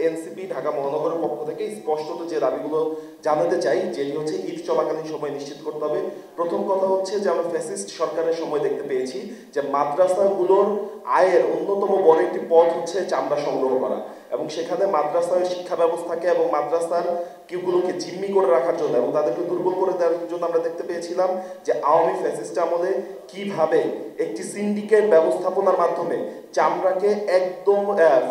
NCP Dhaka মহানগরের পক্ষ থেকে স্পষ্টত যে দাবিগুলো জানাতে চাই, যেটি হচ্ছে ঈদ চলাকালীন সময় নিশ্চিত করতে হবে। প্রথম কথা হচ্ছে যে আমরা ফ্যাসিস্ট সরকারের সময় দেখতে পেয়েছি যে মাদ্রাসাগুলোর আয়ের অন্যতম বড় একটি পথ হচ্ছে চামড়া সংগ্রহ করা, এবং সেখানে মাদ্রাসার শিক্ষা ব্যবস্থাকে এবং মাদ্রাসার কিউগুলোকে জিম্মি করে রাখার জন্য এবং তাদেরকে দুর্বল করে দেওয়ার জন্য আমরা দেখতে পেয়েছিলাম যে আওয়ামী ফ্যাসিস্ট আমলে কিভাবে একটি সিন্ডিকেট ব্যবস্থাপনার মাধ্যমে চামড়াকে একদম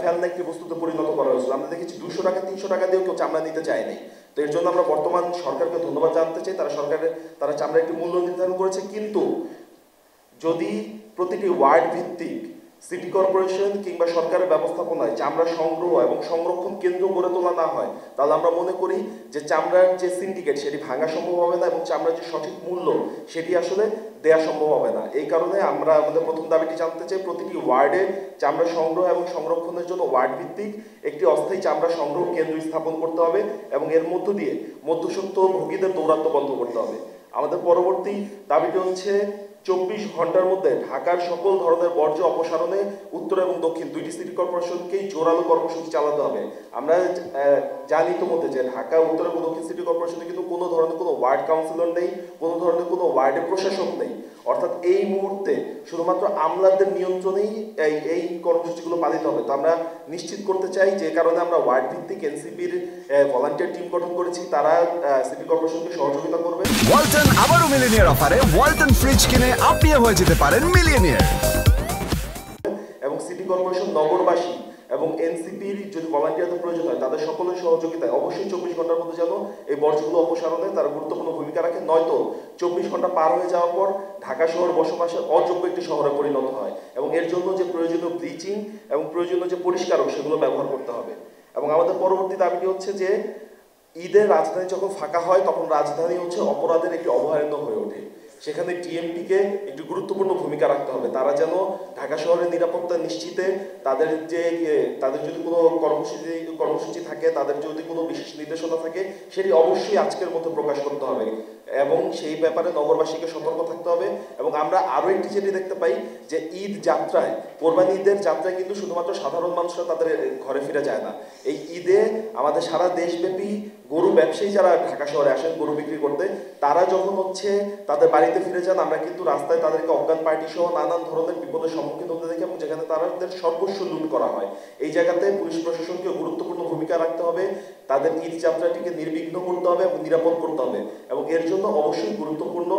ফেলনা একটি বস্তুতে পরিণত করা হয়েছিল। আমরা দেখেছি 200 টাকা 300 টাকা দিয়েও কেউ চামড়া নিতে চায়নি। তো এর জন্য আমরা বর্তমান সরকারকে ধন্যবাদ জানাতে চাই, তারা চামড়া একটি মূল্য নির্ধারণ করেছে। কিন্তু যদি প্রতিটি ওয়ার্ড ভিত্তিক সিটি কর্পোরেশন কিংবা সরকারের ব্যবস্থাপনায় চামড়া সংগ্রহ এবং সংরক্ষণ কেন্দ্র গড়ে তোলা না হয়, তাহলে আমরা মনে করি যে চামড়ার যে সিন্ডিকেট সেটি ভাঙা সম্ভব হবে না এবং চামড়ার যে সঠিক মূল্য সেটি আসলে দেওয়া সম্ভব হবে না। এই কারণে আমরা আমাদের প্রথম দাবিটি জানতে চাই, প্রতিটি ওয়ার্ডে চামড়া সংগ্রহ এবং সংরক্ষণের জন্য ওয়ার্ড ভিত্তিক একটি অস্থায়ী চামড়া সংগ্রহ কেন্দ্র স্থাপন করতে হবে এবং এর মধ্য দিয়ে মধ্যস্বত্ব ভোগীদের দৌরাত্ম্য বন্ধ করতে হবে। আমাদের পরবর্তী দাবিটি হচ্ছে 24 ঘন্টার মধ্যে ঢাকার সকল ধরনের বর্জ্য অপসারণে উত্তর এবং দক্ষিণ দুইটি সিটি কর্পোরেশনকেই জোরালো কর্মসূচি চালাতে হবে। আমরা জানি ইতিমধ্যে যে ঢাকা উত্তর এবং দক্ষিণ সিটি কর্পোরেশনে কিন্তু কোনো ধরনের কোনো ওয়ার্ড কাউন্সিলর নেই, কোনো ধরনের কোনো ওয়ার্ডের প্রশাসক নেই। অর্থাৎ এই মুহূর্তে শুধুমাত্র আমলাদের নিয়ন্ত্রণেই এই কর্মসূচিগুলো পালিত হবে। তো আমরা নিশ্চিত করতে চাই, যে কারণে আমরা ওয়ার্ড ভিত্তিক এনসিপির ভলান্টিয়ার টিম গঠন করেছি, তারা সিটি কর্পোরেশনকে সহযোগিতা করবে। ওয়ালটন আবারও মিলিয়নিয়ার অফারে ওয়ালটন ফ্রিজ কিনে আপনিও হয়ে যেতে পারেন মিলিয়নিয়ার। এবং সিটি কর্পোরেশন নগরবাসী এবং এনসিপির যদি ভলান্টিয়ারদের প্রয়োজন হয় তাদের সকলের সহযোগিতায় অবশ্যই 24 ঘন্টার মধ্যে যেন এই বর্জ্যগুলো অপসারণে তারা গুরুত্বপূর্ণ ভূমিকা রাখে, নয়তো 24 ঘন্টা পার হয়ে যাওয়ার পর ঢাকা শহর বসবাসের অযোগ্য একটি শহরে পরিণত হয় এবং এর জন্য যে প্রয়োজনীয় ব্লিচিং এবং প্রয়োজনীয় যে পরিষ্কারক সেগুলো ব্যবহার করতে হবে। এবং আমাদের পরবর্তী দাবিটি হচ্ছে যে ঈদের রাজধানী যখন ফাঁকা হয় তখন রাজধানী হচ্ছে অপরাধের একটি অভয়ারণ্য হয়ে ওঠে। সেখানে টিএমপিকে একটি গুরুত্বপূর্ণ ভূমিকা রাখতে হবে। তারা যেন ঢাকা শহরের নিরাপত্তা নিশ্চিতে তাদের যদি কোনো কর্মসূচি থাকে, তাদের যদি কোনো বিশেষ নির্দেশনা থাকে, সেটি অবশ্যই আজকের মধ্যে প্রকাশ করতে হবে এবং সেই ব্যাপারে নগরবাসীকে সতর্ক থাকতে হবে। এবং আমরা আরও একটি যেটি দেখতে পাই যে ঈদ যাত্রায়, কোরবানি ঈদের যাত্রায় কিন্তু শুধুমাত্র সাধারণ মানুষরা তাদের ঘরে ফিরে যায় না। এই ঈদে আমাদের সারা দেশব্যাপী গরু ব্যবসায়ী যারা ঢাকা শহরে আসেন গরু বিক্রি করতে, তারা যখন হচ্ছে তাদের বাড়িতে ফিরে যান, আমরা কিন্তু রাস্তায় তাদেরকে অজ্ঞান পার্টি সহ নানান ধরনের বিপদের সম্মুখীন হতে দেখি এবং যেখানে তাদের সর্বস্ব লুট করা হয়। এই জায়গাতে পুলিশ প্রশাসনকে গুরুত্বপূর্ণ ভূমিকা রাখতে হবে, তাদের ঈদ যাত্রাটিকে নির্বিঘ্ন করতে হবে এবং নিরাপদ করতে হবে। এবং এর জন্য অবশ্যই গুরুত্বপূর্ণ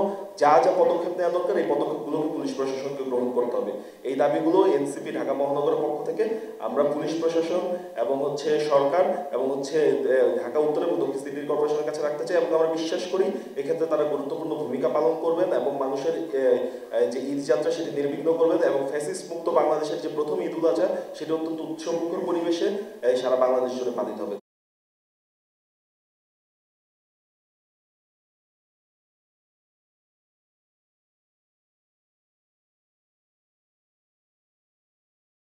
যা যা পদক্ষেপ নেওয়া দরকার এই পদক্ষেপগুলোকে পুলিশ প্রশাসনকে গ্রহণ করতে হবে। এই দাবিগুলো এনসিপি ঢাকা মহানগরের পক্ষ থেকে আমরা পুলিশ প্রশাসন এবং সরকার এবং ঢাকা উত্তর এবং দক্ষিণ সিটি কর্পোরেশনের কাছে রাখতে চাই এবং আমরা বিশ্বাস করি এক্ষেত্রে তারা গুরুত্বপূর্ণ ভূমিকা পালন করবেন এবং মানুষের যে ঈদ যাত্রা সেটি নির্বিঘ্ন করবেন এবং ফ্যাসিস্ট মুক্ত বাংলাদেশের যে প্রথম ঈদ উল আজহা সেটি অত্যন্ত উৎসবমুখর পরিবেশে সারা বাংলাদেশ জুড়ে পালিত হবে।